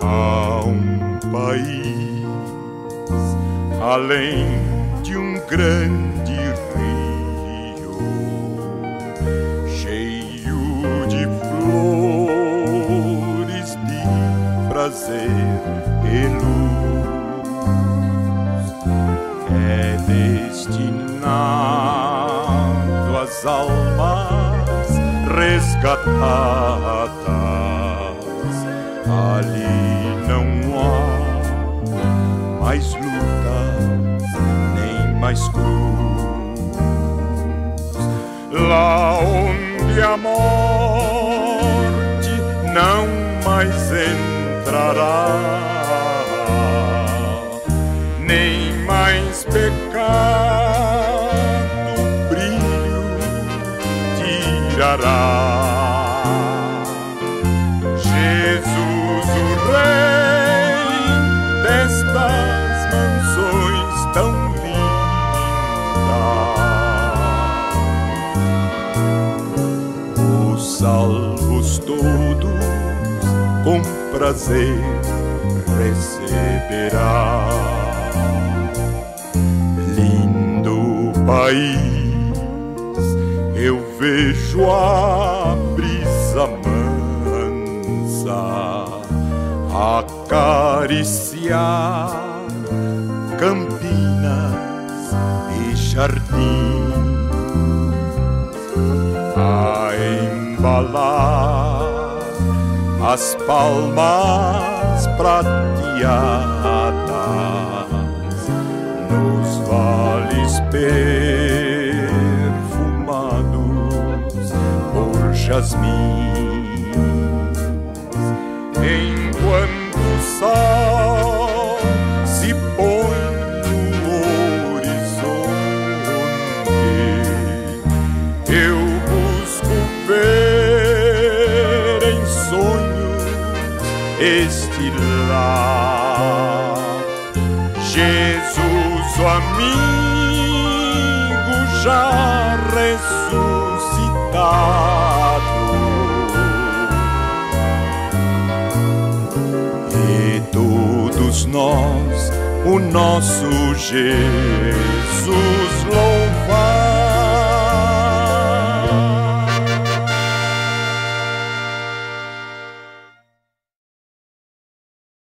Há um país além de um grande rio, cheio de flores, de prazer e luz. É destinado às almas resgatadas. Ali não há mais lutas, nem mais cruz. Lá onde a morte não mais entrará, nem mais pecado brilho tirará. Jesus, o Rei destas mansões tão lindas, os salvos todos com prazer receberá. Lindo país, eu vejo a brisa acariciar campinas e jardins, a embalar as palmas prateadas nos vales perfumados por jasmim. Enquanto o sol se põe no horizonte, eu busco ver em sonhos este lar. Jesus, o amigo já ressuscitado, todos nós, o nosso Jesus